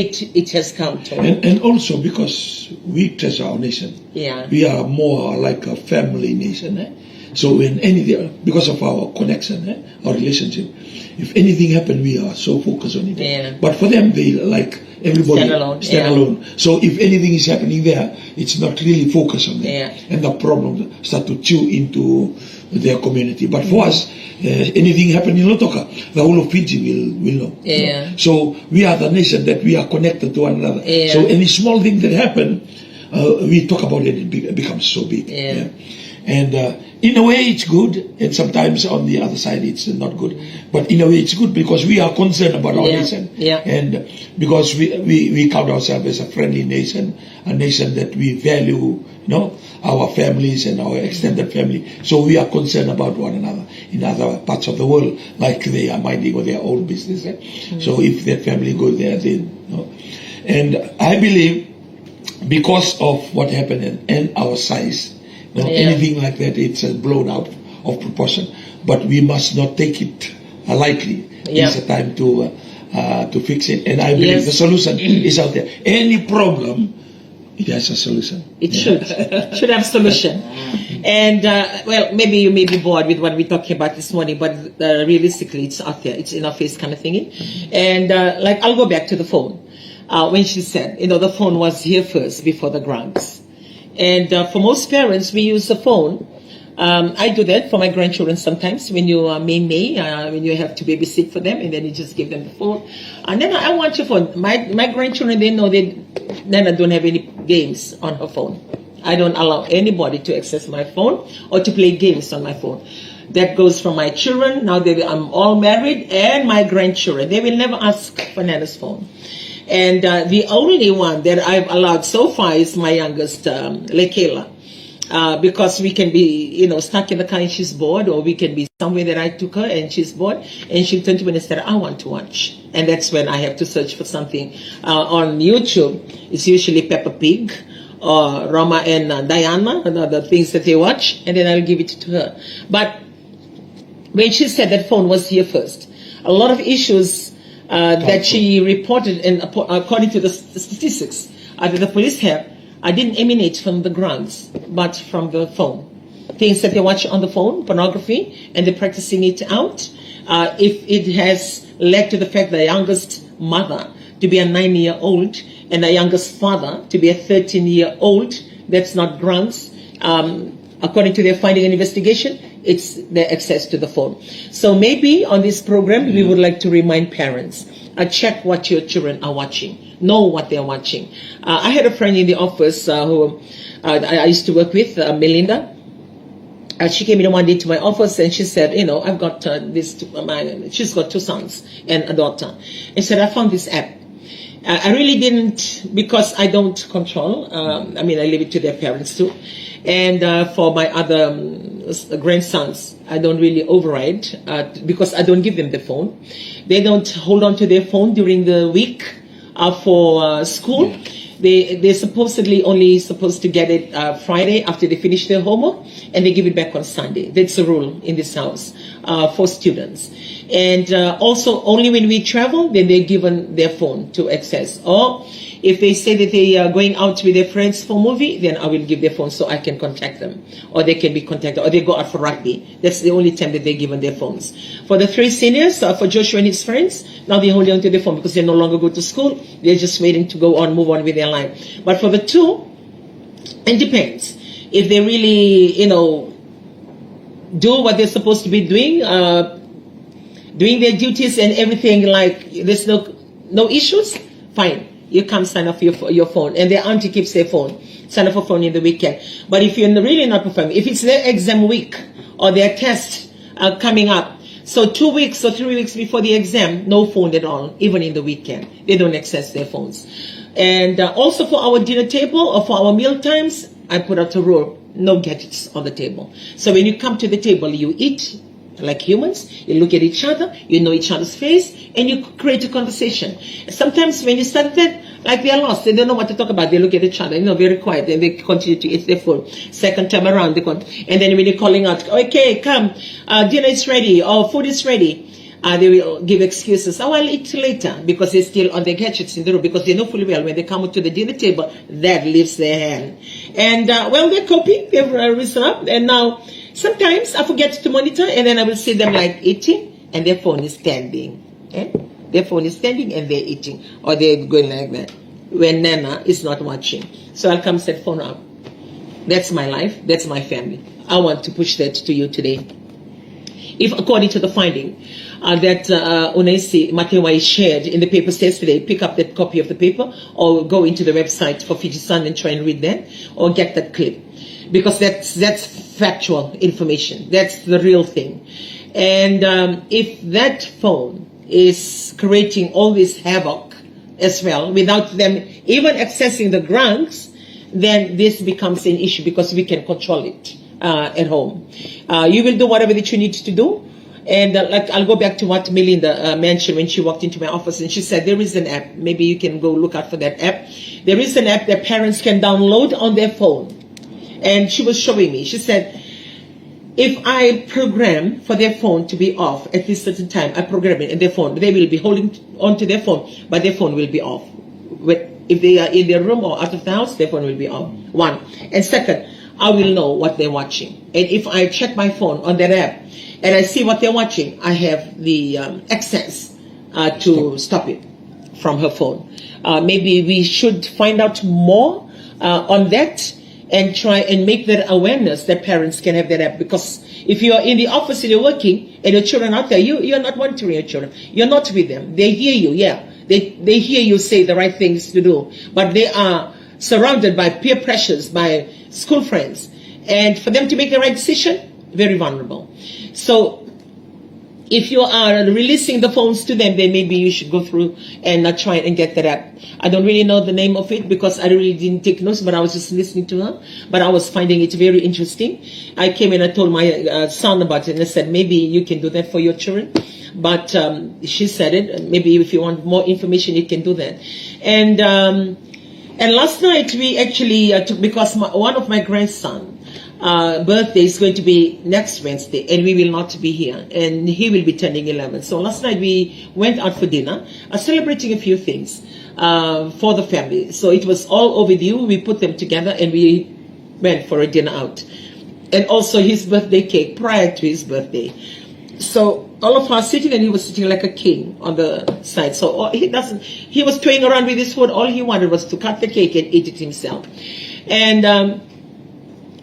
it has come to. And also because we treasure our nation. Yeah. We are more like a family nation. So when anything, because of our connection, our relationship, if anything happens, we are so focused on it. Yeah. But for them, they like everybody stand alone. So if anything is happening there, it's not really focused on them. Yeah. And the problem start to chew into their community. But for us, anything happen in Lautoka, the whole of Fiji will know. Yeah. So we are the nation that we are connected to one another. Yeah. So any small thing that happen, we talk about it, it becomes so big. Yeah. And in a way it's good, and sometimes on the other side it's not good. But in a way it's good because we are concerned about our nation. Yeah. And because we count ourselves as a friendly nation, a nation that we value, our families and our extended family. So we are concerned about one another in other parts of the world, like they are minding of their own business. So if their family go there, and I believe because of what happened and our size, anything like that, it's blown out of proportion. But we must not take it lightly. It's a time to fix it. And I believe the solution is out there. Any problem, it has a solution. It should have solution. And well, maybe you may be bored with what we're talking about this morning, but realistically, it's out there. It's in our face kind of thingy. And like, I'll go back to the phone. When she said, the phone was here first before the grants. And for most parents, we use the phone. I do that for my grandchildren sometimes when you when you have to babysit for them, and then you just give them the phone. And then I want your phone. My grandchildren, they know Nana don't have any games on her phone. I don't allow anybody to access my phone or to play games on my phone. That goes from my children. Now I'm all married, and my grandchildren. They will never ask for Nana's phone. And the only one that I've allowed so far is my youngest, Lekela. Because we can be, stuck in the car and she's bored, or we can be somewhere that I took her and she's bored, and she'll turn to me and say, I want to watch. And that's when I have to search for something. On YouTube, it's usually Peppa Pig, or Rama and Diana, the things that they watch, and then I'll give it to her. But when she said that phone was here first, a lot of issues that she reported, and according to the statistics that the police have, I didn't emanate from the grants, but from the phone. Things that they watch on the phone, pornography, and they're practicing it out. If it has led to the fact that the youngest mother to be a 9-year-old and the youngest father to be a 13-year-old, that's not grants. According to their finding and investigation, it's their access to the phone. So maybe on this program, we would like to remind parents, check what your children are watching. Know what they're watching. I had a friend in the office who I used to work with, Melinda. She came in one day to my office and she said, I've got she's got 2 sons and a daughter. And said, I found this app. I really didn't, because I don't control. I leave it to their parents too. And for my other grandsons, I don't really override because I don't give them the phone. They don't hold on to their phone during the week for school. They're supposedly only supposed to get it Friday after they finish their homework, and they give it back on Sunday. That's the rule in this house for students. And also only when we travel, then they're given their phone to access. Or if they say that they are going out with their friends for a movie, then I will give their phone so I can contact them. Or they can be contacted, or they go out for rugby. That's the only time that they're given their phones. For the 3 seniors, for Joshua and his friends, now they're holding on to their phone because they no longer go to school. They're just waiting to move on with their life. But for the 2, it depends. If they really, do what they're supposed to be doing, doing their duties and everything, like there's no issues, fine. You come sign up for your phone, and their auntie keeps their phone. Sign up for phone in the weekend. But if you're really not performing, if it's their exam week or their test coming up, so 2 weeks or 3 weeks before the exam, no phone at all, even in the weekend. They don't access their phones. And also for our dinner table or for our meal times, I put out a rule: no gadgets on the table. So when you come to the table, you eat like humans, you look at each other, you know each other's face, and you create a conversation. Sometimes when you start that, like they're lost, they don't know what to talk about, they look at each other, very quiet, and they continue to eat their food. Second time around, and then when you're calling out, okay, come, dinner is ready, or food is ready, They will give excuses. Oh, I'll eat later, because they're still on their gadgets in the room, because they know fully well when they come to the dinner table, that leaves their hand. And well, they're coping. They've risen up, and now sometimes I forget to monitor, and then I will see them like eating, and their phone is standing. Okay? Their phone is standing, and they're eating, or they're going like that when Nana is not watching. So I'll come set phone up. That's my life. That's my family. I want to push that to you today. If, according to the finding that Onesi Matewai shared in the paper yesterday, pick up that copy of the paper, or go into the website for Fiji Sun and try and read that, or get that clip, because that's factual information. That's the real thing. And if that phone is creating all this havoc as well, without them even accessing the grants, then this becomes an issue, because we can control it at home. You will do whatever that you need to do. And like, I'll go back to what Melinda mentioned when she walked into my office, and she said there is an app. Maybe you can go look out for that app. There is an app that parents can download on their phone. And she was showing me. She said, if I program for their phone to be off at this certain time, I program it in their phone. They will be holding onto their phone, but their phone will be off. If they are in their room or out of the house, their phone will be off. One. And second, I will know what they're watching. And if I check my phone on that app and I see what they're watching, I have the access to stop it from her phone. Maybe we should find out more on that, and try and make that awareness that parents can have that app. Because if you're in the office and you're working and your children are out there, you're not monitoring your children. You're not with them. They hear you, yeah. They hear you say the right things to do, but they are surrounded by peer pressures, by school friends. And for them to make the right decision, very vulnerable. So if you are releasing the phones to them, then maybe you should go through and try and get that app. I don't really know the name of it, because I really didn't take notes, but I was just listening to her. But I was finding it very interesting. I came in and told my son about it, and I said, maybe you can do that for your children. But she said it. Maybe if you want more information, you can do that. And last night we actually took, because one of my grandsons, birthday is going to be next Wednesday, and we will not be here, and he will be turning 11. So last night we went out for dinner, celebrating a few things for the family. So it was all overdue. We put them together and we went for a dinner out, and also his birthday cake prior to his birthday. So all of us sitting, and he was sitting like a king on the side. So he was toying around with his food. All he wanted was to cut the cake and eat it himself. And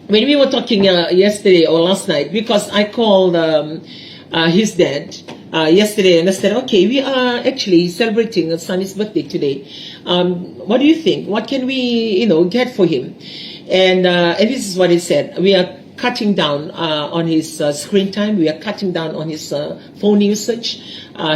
when we were talking yesterday or last night, because I called his dad yesterday, and I said, okay, we are actually celebrating Sonny's birthday today. What do you think? What can we, get for him? And this is what he said. We are cutting down on his screen time. We are cutting down on his phone usage.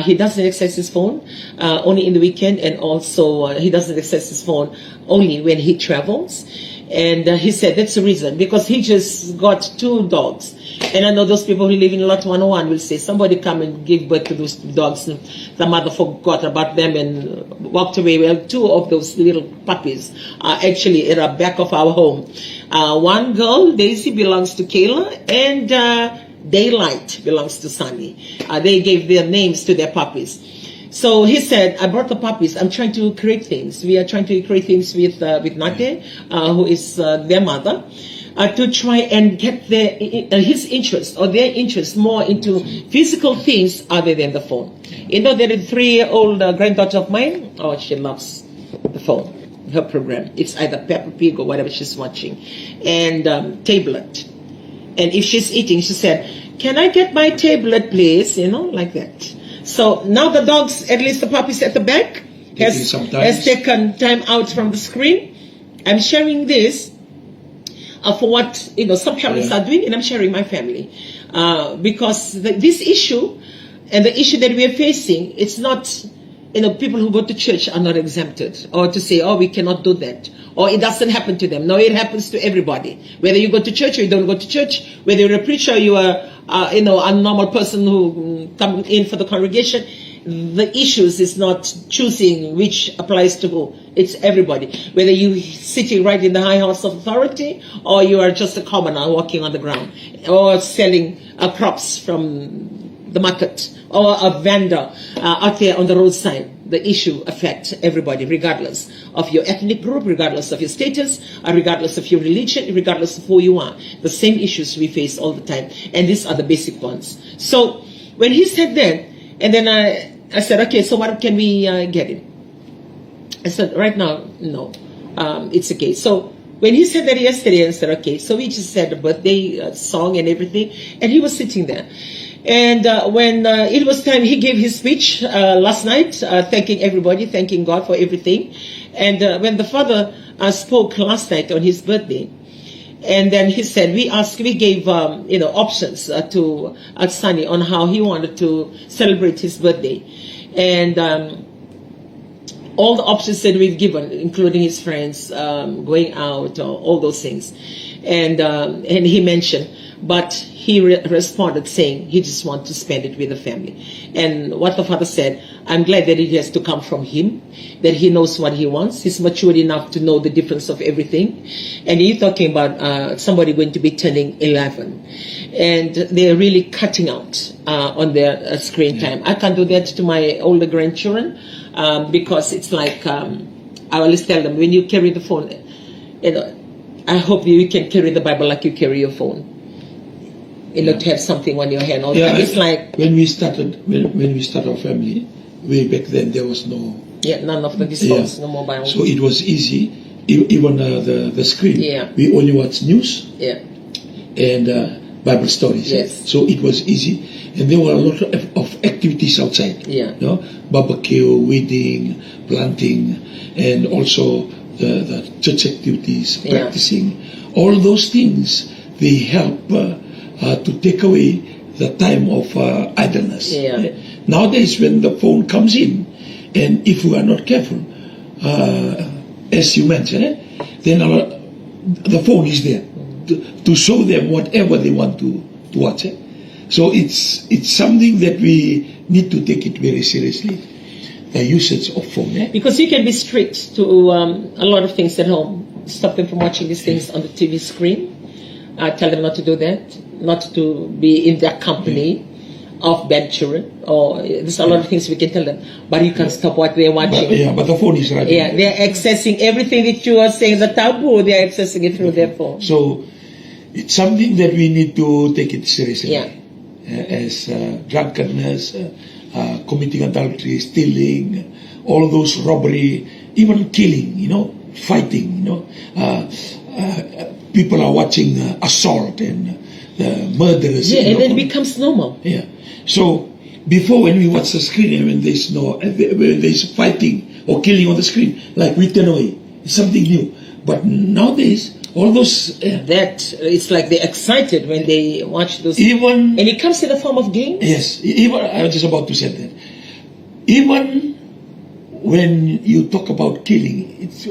He doesn't access his phone only in the weekend, and also he doesn't access his phone only when he travels. And he said that's the reason, because he just got 2 dogs. And I know those people who live in Lot 101 will say, somebody come and give birth to those dogs. And the mother forgot about them and walked away. Well, 2 of those little puppies are actually at the back of our home. One girl, Daisy, belongs to Kayla, and Daylight belongs to Sunny. They gave their names to their puppies. So he said, I brought the puppies. I'm trying to create things. We are trying to create things with Nate, who is their mother, to try and get his interest or their interest more into physical things other than the phone. There is a 3-year-old granddaughter of mine. Oh, she loves the phone, her program. It's either Peppa Pig or whatever she's watching, and tablet. And if she's eating, she said, can I get my tablet, please? Like that. So now the dogs, at least the puppies at the back, has taken time out from the screen. I'm sharing this for what some families are doing, and I'm sharing my family because this issue and the issue that we are facing, it's not people who go to church are not exempted, or to say, oh, we cannot do that, or it doesn't happen to them. No, it happens to everybody, whether you go to church or you don't go to church, whether you're a preacher, you are a normal person who come in for the congregation. The issues is not choosing which applies to who. It's everybody. Whether you're sitting right in the high house of authority, or you are just a commoner walking on the ground, or selling crops from the market or a vendor out there on the roadside, the issue affects everybody, regardless of your ethnic group, regardless of your status, regardless of your religion, regardless of who you are. The same issues we face all the time, and these are the basic ones. So when he said that, and then I said, okay, so what can we get him? I said, right now, no, it's okay. So when he said that yesterday, I said, okay, so we just said a birthday song and everything, and he was sitting there. And when it was time, he gave his speech last night, thanking everybody, thanking God for everything. And when the father spoke last night on his birthday, and then he said, we gave options to Sunny on how he wanted to celebrate his birthday. And all the options that we've given, including his friends, going out, all those things. And he mentioned, but he responded saying he just wants to spend it with the family. And what the father said, I'm glad that it has to come from him, that he knows what he wants. He's matured enough to know the difference of everything. And you're talking about somebody going to be turning 11. And they're really cutting out on their screen time. I can't do that to my older grandchildren because it's like, I always tell them, when you carry the phone, I hope you can carry the Bible like you carry your phone. To have something on your hand all the time. It's like when we started our family, way back then there was no none of the phones, no mobile. So it was easy. Even the screen. We only watch news. And Bible stories. Yes. So it was easy, and there were a lot of activities outside. Barbecue, weeding, planting, and also the church activities, practicing. All those things, they help to take away the time of idleness. Nowadays, when the phone comes in, and if we are not careful, as you mentioned, then the phone is there to show them whatever they want to watch. So it's something that we need to take it very seriously, the usage of phone. Because you can be strict to a lot of things at home. Stop them from watching these things on the TV screen. Tell them not to do that, not to be in their company of bad children. Or there's a lot of things we can tell them, but you can't stop what they're watching. But the phone is right. They're accessing everything that you are saying, the taboo, they're accessing it through their phone. So it's something that we need to take it seriously. As drunkenness, committing adultery, stealing, all those robbery, even killing, fighting, people are watching assault and murderers. And then it becomes normal. So before, when we watch the screen and when there's fighting or killing on the screen, like we turn away. It's something new. But nowadays, all those that it's like they're excited when they watch those. Even and it comes in the form of games. Yes, even I was just about to say that. Even when you talk about killing, it's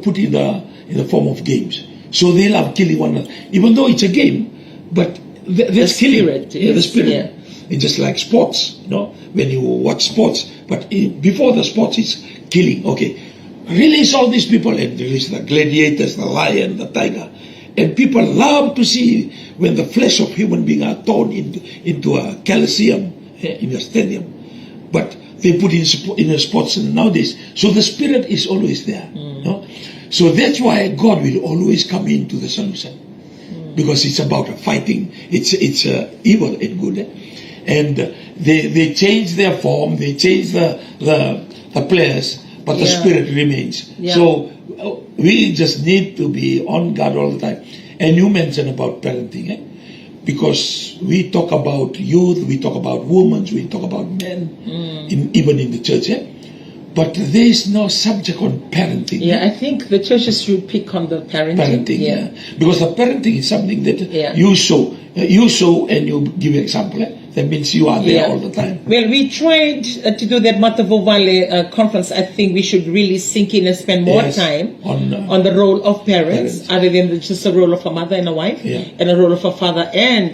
put in the form of games. So they love killing one another, even though it's a game. But there's killing. The spirit. It's just like sports, when you watch sports. But before the sports, it's killing. Okay, release all these people and release the gladiators, the lion, the tiger. And people love to see when the flesh of human being are torn into a coliseum in a stadium. But they put in a sports nowadays. So the spirit is always there. So that's why God will always come into the solution. Because it's about fighting. It's evil and good. And they change their form, they change the players, but the spirit remains. So we just need to be on guard all the time. And you mentioned about parenting, because we talk about youth, we talk about women, we talk about men, even in the church. But there is no subject on parenting. I think the churches should pick on the parenting. Because the parenting is something that you show and you give an example. That means you are there all the time. Well, we tried to do that Matavo Valley conference. I think we should really sink in and spend more time on the role of parents, other than just the role of a mother and a wife, and the role of a father and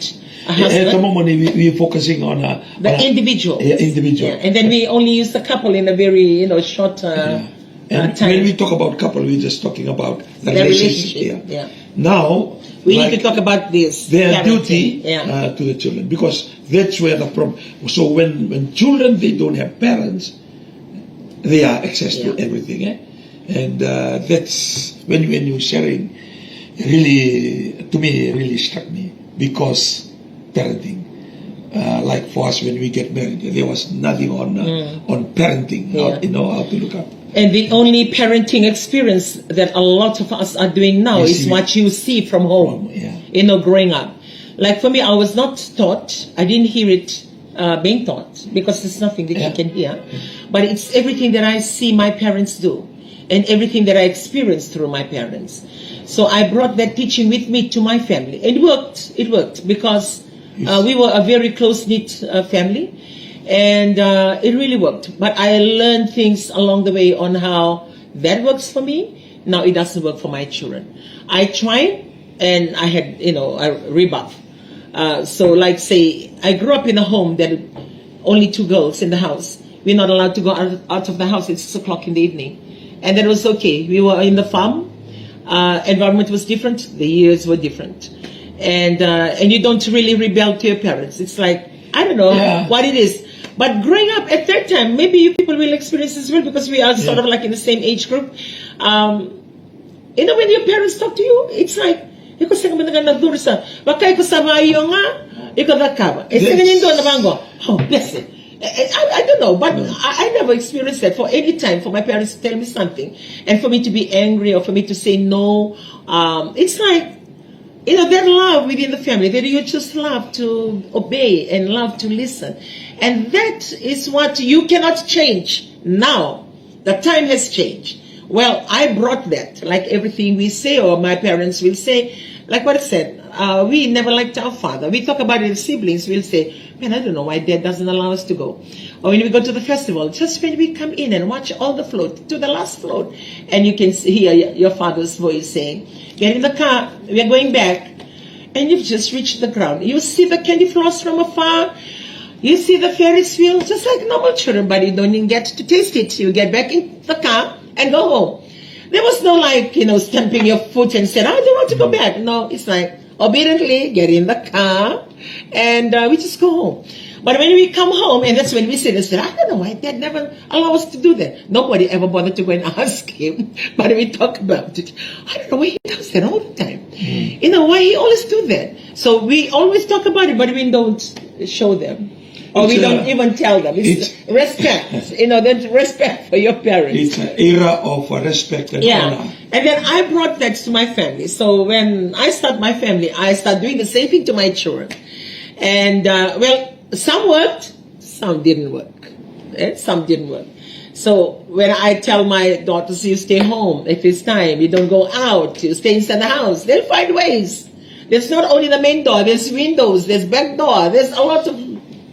a husband. At the moment, we're focusing on the individual. Individual. And then we only use the couple in a very short. And And time. when we talk about couple, we're just talking about the The relationship. relationship, yeah. Now, We like, need to talk about this. their parenting. duty Yeah. to the children, because that's where the problem. So when children, they don't have parents, they are access to Yeah. everything, and that's when you're sharing. Really, to me, it really struck me, because parenting, like for us when we get married, there was nothing on parenting. Yeah. How to look up. And the only parenting experience that a lot of us are doing now You is see. what you see from home. Yeah. Growing up. Like for me, I was not taught. I didn't hear it being taught, because it's nothing that Yeah. you can hear. But it's everything that I see my parents do, and everything that I experienced through my parents. So I brought that teaching with me to my family. It worked. It worked, because we were a very close-knit family. And it really worked. But I learned things along the way on how that works for me. Now it doesn't work for my children. I tried, and I had, a rebuff. So like say, I grew up in a home that only 2 girls in the house. We're not allowed to go out of the house at 6 o'clock in the evening. And that was okay. We were in the farm. Environment was different. The years were different. And you don't really rebel to your parents. It's like, I don't know what it is. But growing up at that time, maybe you people will experience this as well, because we are sort of like in the same age group. When your parents talk to you, it's like, ikaw sa kami nga nagdursa, baka ikaw sa mayo nga, ikaw nakaba. Sa ganyan doon na bango, oh, bless it. I don't know, but I never experienced that for any time, for my parents to tell me something, and for me to be angry, or for me to say no. It's like, that love within the family, that you just love to obey and love to listen. And that is what you cannot change now. The time has changed. Well, I brought that, like everything we say, or my parents will say, like what I said, we never liked our father. We talk about it as siblings, we'll say, man, I don't know why dad doesn't allow us to go. Or when we go to the festival, just when we come in and watch all the float, to the last float, and you can hear your father's voice saying, get in the car, we are going back. And you've just reached the ground. You see the candy floss from afar. You see the Ferris wheel, just like normal children, but you don't even get to taste it. You get back in the car and go home. There was no stamping your foot and saying, I don't want to go back. No, it's like, obediently get in the car and we just go home. But when we come home, and that's when we sit and say, I don't know why dad never allowed us to do that. Nobody ever bothered to go and ask him, but we talk about it. I don't know why he does that all the time. Why he always do that. So we always talk about it, but we don't show them. Or we don't even tell them. It's respect. That respect for your parents. It's an era of respect and honor. And then I brought that to my family. So when I start my family, I start doing the same thing to my children. And, some worked, some didn't work. Some didn't work. So when I tell my daughters, you stay home if it's time, you don't go out, you stay inside the house, they'll find ways. There's not only the main door, there's windows, there's back door, there's a lot of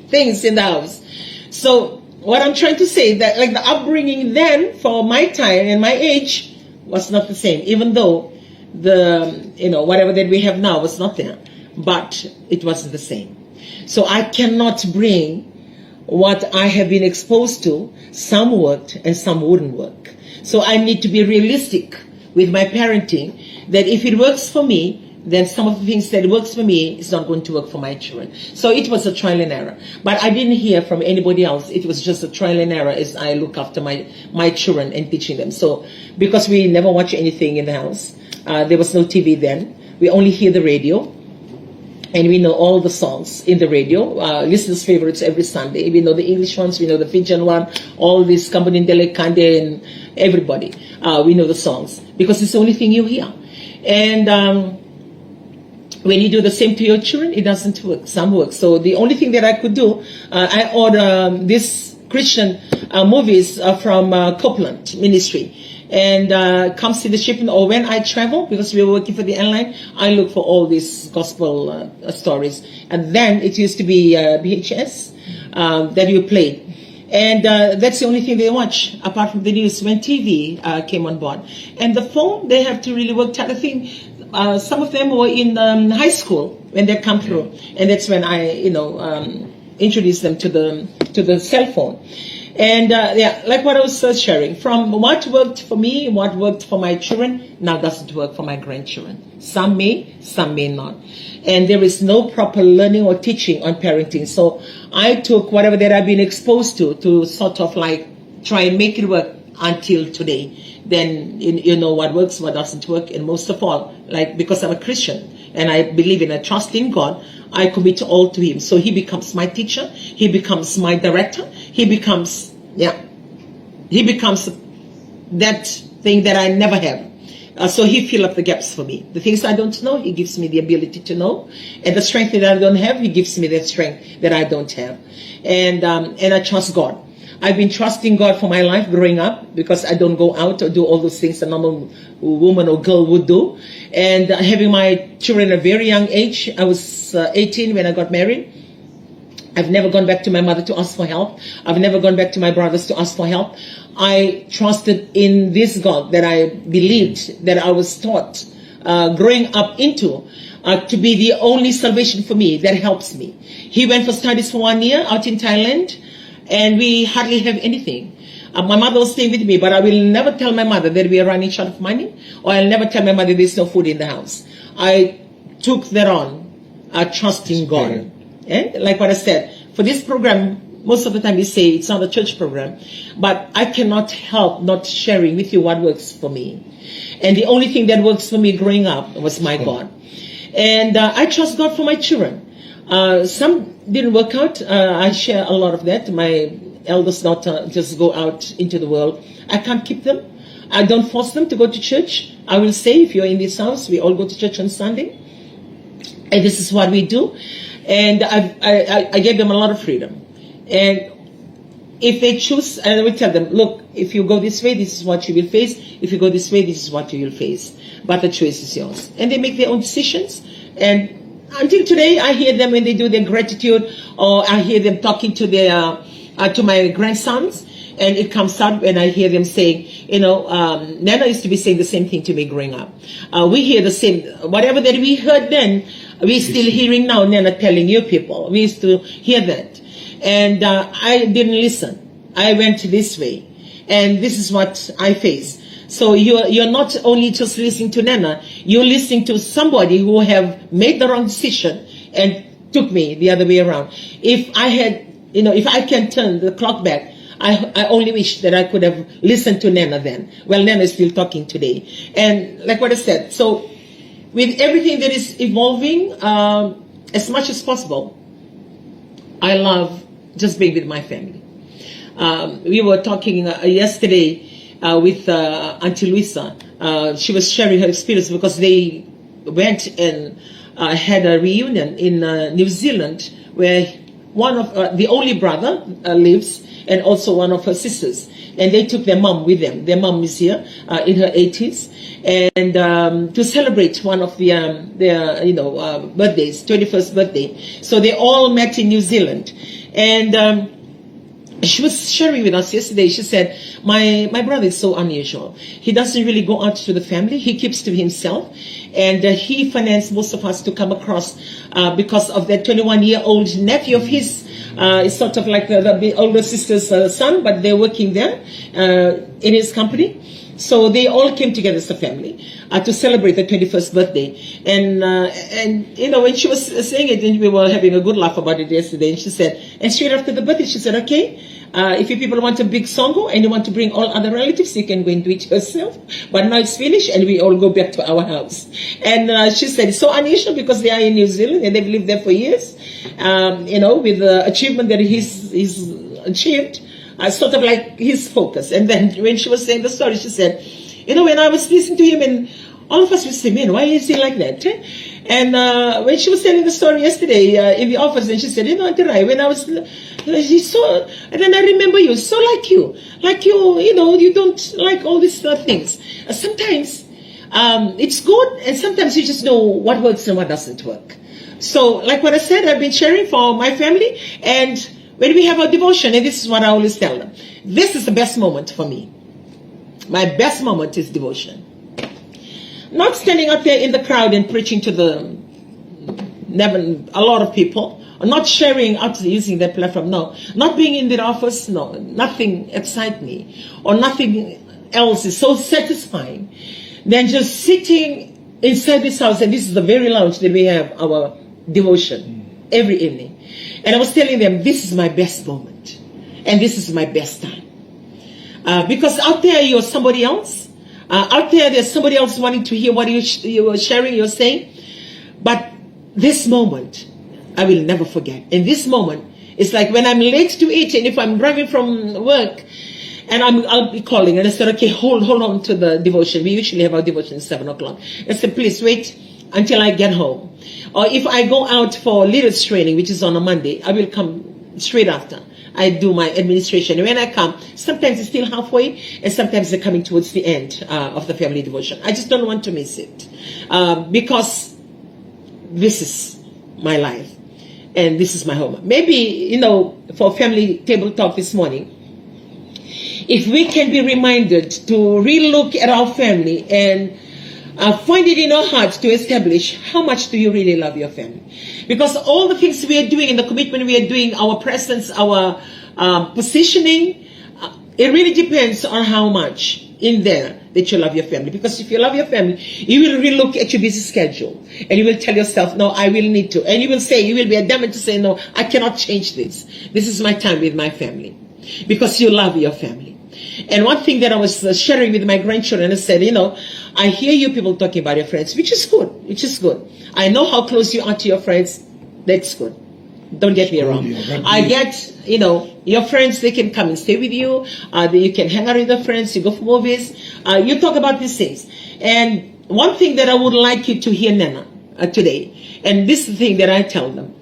things in the house. So what I'm trying to say, that like the upbringing then for my time and my age was not the same, even though the, whatever that we have now was not there, but it wasn't the same. So I cannot bring what I have been exposed to. Some worked and some wouldn't work. So I need to be realistic with my parenting, that if it works for me, then some of the things that works for me is not going to work for my children. So it was a trial and error. But I didn't hear from anybody else. It was just a trial and error as I look after my children and teaching them. So because we never watch anything in the house, there was no TV then. We only hear the radio. And we know all the songs in the radio, listeners' favorites every Sunday. We know the English ones, we know the Fijian one, all these Kambonindele, Kande, and everybody. We know the songs because it's the only thing you hear. And when you do the same to your children, it doesn't work. Some work. So the only thing that I could do, I order these Christian movies from Copeland Ministry. And comes to the shipment, or when I travel, because we were working for the airline, I look for all these gospel stories. And then it used to be VHS that you played. And that's the only thing they watch, apart from the news, when TV came on board. And the phone, they have to really work hard. I think some of them were in high school when they come through. And that's when I, introduced them to the cell phone. And yeah, like what I was sharing, from what worked for me, what worked for my children, now doesn't work for my grandchildren. Some may not. And there is no proper learning or teaching on parenting. So I took whatever that I've been exposed to sort of like try and make it work until today. Then you know what works, what doesn't work. And most of all, like because I'm a Christian and I believe in, I trust in God, I commit all to Him. So He becomes my teacher. He becomes my director. He becomes that thing that I never have. So He fills up the gaps for me. The things I don't know, He gives me the ability to know. And the strength that I don't have, He gives me that strength that I don't have. And I trust God. I've been trusting God for my life growing up because I don't go out or do all those things a normal woman or girl would do. And having my children at a very young age, I was 18 when I got married. I've never gone back to my mother to ask for help. I've never gone back to my brothers to ask for help. I trusted in this God that I believed, that I was taught growing up into, to be the only salvation for me that helps me. He went for studies for 1 year out in Thailand, and we hardly have anything. My mother was staying with me, but I will never tell my mother that we are running short of money, or I'll never tell my mother there's no food in the house. I took that on, trusting God. And like what I said, for this program, most of the time we say it's not a church program, but I cannot help not sharing with you what works for me. And the only thing that works for me growing up was my God. And I trust God for my children. Some didn't work out. I share a lot of that. My eldest daughter just go out into the world. I can't keep them. I don't force them to go to church. I will say, if you're in this house, we all go to church on Sunday. And this is what we do. And I gave them a lot of freedom. And if they choose, and I will tell them, look, if you go this way, this is what you will face. If you go this way, this is what you will face. But the choice is yours. And they make their own decisions. And until today, I hear them when they do their gratitude, or I hear them talking to their to my grandsons. And it comes out when I hear them saying, you know, Nana used to be saying the same thing to me growing up. We hear the same, whatever that we heard then, we're still hearing now, Nana telling you people. We used to hear that. And I didn't listen. I went this way. And this is what I face. So you're not only just listening to Nana, you're listening to somebody who have made the wrong decision and took me the other way around. If I had, you know, if I can turn the clock back, I only wish that I could have listened to Nana then. Well, Nana is still talking today. And like what I said, so with everything that is evolving, as much as possible, I love just being with my family. We were talking yesterday with Auntie Luisa. She was sharing her experience because they went and had a reunion in New Zealand where one of the only brother lives, and also one of her sisters. And they took their mom with them. Their mom is here in her 80s. And to celebrate one of their birthdays, 21st birthday. So they all met in New Zealand. And she was sharing with us yesterday. She said, my brother is so unusual. He doesn't really go out to the family. He keeps to himself. And he financed most of us to come across because of that 21-year-old nephew of his. It's sort of like the older sister's son, but they're working there in his company. So they all came together as a family to celebrate the 21st birthday. And you know, when she was saying it, and we were having a good laugh about it yesterday, and she said, and straight after the birthday, she said, okay, if you people want a big songo and you want to bring all other relatives, you can go and do it yourself. But now it's finished and we all go back to our house. And she said, it's so unusual because they are in New Zealand and they've lived there for years. You know, with the achievement that he's achieved, sort of like his focus. And then when she was saying the story, she said, you know, when I was listening to him, and all of us would say, man, why is he like that? And when she was telling the story yesterday in the office, and she said, you know, Auntie Rai, when I was, he's so, and then I remember you, so like you, you know, you don't like all these things. Sometimes it's good, and sometimes you just know what works and what doesn't work. So, like what I said, I've been sharing for my family, and when we have a devotion, and this is what I always tell them, this is the best moment for me. My best moment is devotion. Not standing out there in the crowd and preaching to a lot of people, not sharing out using their platform, no, not being in their office, no, nothing excites me, or nothing else is so satisfying than just sitting inside this house, and this is the very lounge that we have our devotion every evening. And I was telling them, this is my best moment, and this is my best time. Because out there you're somebody else. Out there there's somebody else wanting to hear what you are sharing, you're saying. But this moment, I will never forget. And this moment, it's like when I'm late to eat, and if I'm driving from work, and I'll be calling, and I said, okay, hold on to the devotion. We usually have our devotion at 7 o'clock. I said, please wait until I get home. Or if I go out for leaders training, which is on a Monday, I will come straight after. I do my administration. And when I come, sometimes it's still halfway, and sometimes they're coming towards the end of the family devotion. I just don't want to miss it. Because this is my life, and this is my home. Maybe, for family table talk this morning, if we can be reminded to relook at our family and find it in our hearts to establish how much do you really love your family. Because all the things we are doing and the commitment we are doing, our presence, our positioning, it really depends on how much in there that you love your family. Because if you love your family, you will relook at your busy schedule, and you will tell yourself, no, I will need to. And you will be adamant to say, no, I cannot change this. This is my time with my family. Because you love your family. And one thing that I was sharing with my grandchildren, I said, I hear you people talking about your friends, which is good. I know how close you are to your friends. That's good. Don't get me wrong. I get, your friends, they can come and stay with you. You can hang out with your friends. You go for movies. You talk about these things. And one thing that I would like you to hear, Nana, today, and this is the thing that I tell them,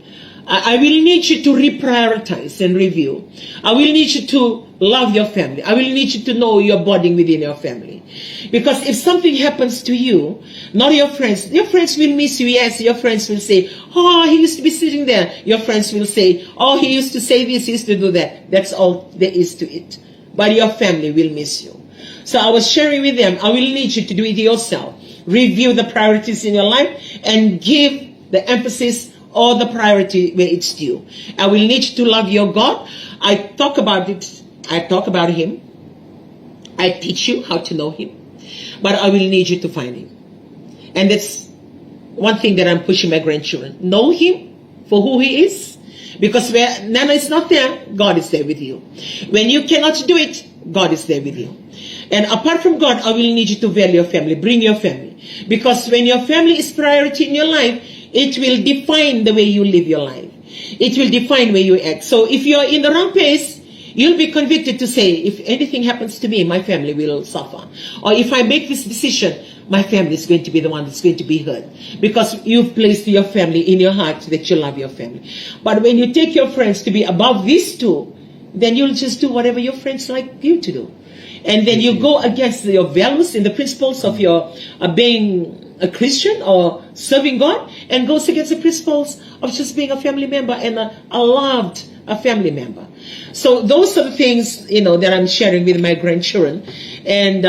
I will need you to reprioritize and review. I will need you to love your family. I will need you to know your bonding within your family. Because if something happens to you, not your friends will miss you. Yes, your friends will say, oh, he used to be sitting there. Your friends will say, oh, he used to say this, he used to do that. That's all there is to it. But your family will miss you. So I was sharing with them, I will need you to do it yourself. Review the priorities in your life and give the emphasis or the priority where it's due. I will need you to love your God. I talk about it. I talk about Him. I teach you how to know Him. But I will need you to find Him. And that's one thing that I'm pushing my grandchildren. Know Him for who He is. Because where Nana is not there, God is there with you. When you cannot do it, God is there with you. And apart from God, I will need you to value your family. Bring your family. Because when your family is priority in your life, it will define the way you live your life. It will define where you act. So if you're in the wrong place, you'll be convicted to say, if anything happens to me, my family will suffer. Or if I make this decision, my family is going to be the one that's going to be hurt. Because you've placed your family in your heart that you love your family. But when you take your friends to be above these two, then you'll just do whatever your friends like you to do. And then you go against your values and the principles of your being a Christian or serving God, and goes against the principles of just being a family member and a loved family member. So those are the things, that I'm sharing with my grandchildren. And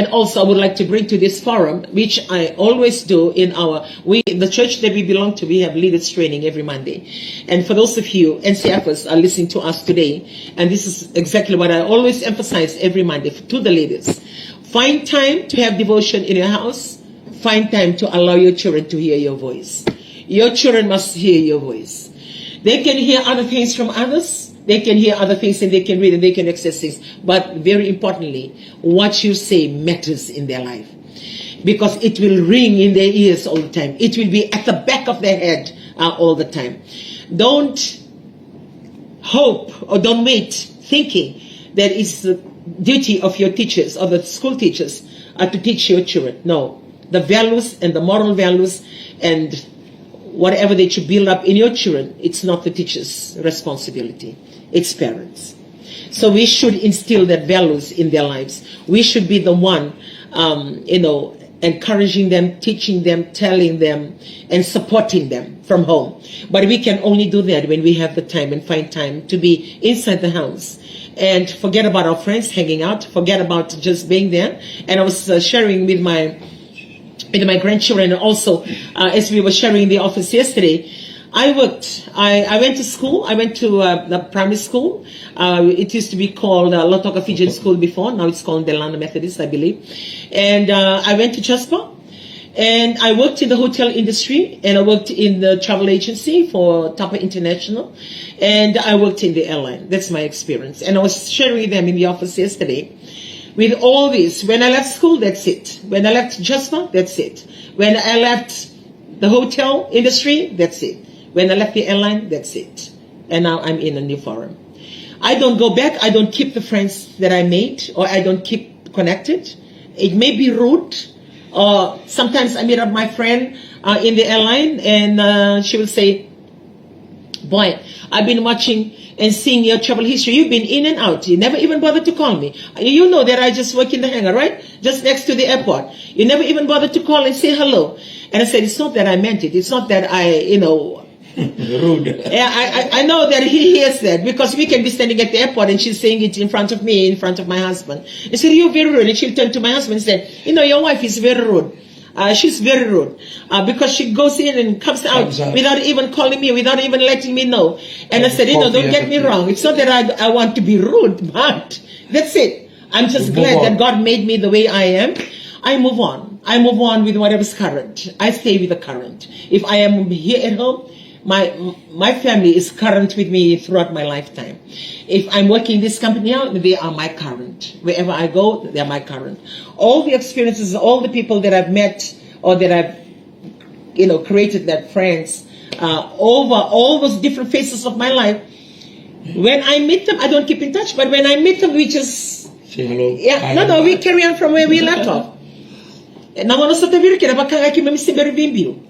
also I would like to bring to this forum, which I always do in the church that we belong to, we have leaders training every Monday. And for those of you NCFers are listening to us today, and this is exactly what I always emphasize every Monday to the leaders. Find time to have devotion in your house. Find time to allow your children to hear your voice. Your children must hear your voice. They can hear other things from others. They can hear other things and they can read and they can access things. But very importantly, what you say matters in their life. Because it will ring in their ears all the time. It will be at the back of their head all the time. Don't hope or don't wait thinking that it's the duty of your teachers or the school teachers to teach your children. No. The values and the moral values and whatever they should build up in your children, it's not the teacher's responsibility. It's parents. So we should instill that values in their lives. We should be the one, encouraging them, teaching them, telling them, and supporting them from home. But we can only do that when we have the time and find time to be inside the house. And forget about our friends hanging out. Forget about just being there. And I was sharing with my grandchildren, and also as we were sharing in the office yesterday, I worked. I went to school. I went to the primary school. It used to be called Lotoka Fijian School before. Now it's called Delano Methodist, I believe. And I went to Jasper. And I worked in the hotel industry. And I worked in the travel agency for Tapa International. And I worked in the airline. That's my experience. And I was sharing with them in the office yesterday. With all this, when I left school, that's it. When I left Jasper, that's it. When I left the hotel industry, that's it. When I left the airline, that's it. And now I'm in a new forum. I don't go back. I don't keep the friends that I made, or I don't keep connected. It may be rude. Or sometimes I meet up my friend in the airline, and she will say, "Boy, I've been watching and seeing your travel history. You've been in and out. You never even bothered to call me. You know that I just work in the hangar, right? Just next to the airport. You never even bothered to call and say hello." And I said, "It's not that I meant it. It's not that I, Rude. Yeah, I know that he hears that, because we can be standing at the airport and she's saying it in front of me, in front of my husband. He said, "You're very rude." And she'll turn to my husband and say, "Your wife is very rude. She's very rude because she goes in and comes out without even calling me, without even letting me know." And I said, "Don't get me wrong. It's not that I want to be rude, but that's it. I'm just glad that God made me the way I am. I move on. I move on with whatever's current. I stay with the current. If I am here at home, my family is current with me throughout my lifetime. If I'm working this company out, they are my current. Wherever I go, they are my current. All the experiences, all the people that I've met or that I've, created that friends over all those different phases of my life. When I meet them, I don't keep in touch. But when I meet them, we just say hello. Yeah, no, we carry on from where we left off. Na wana sa tabiri kina baka ngaki mami si Berbimbio.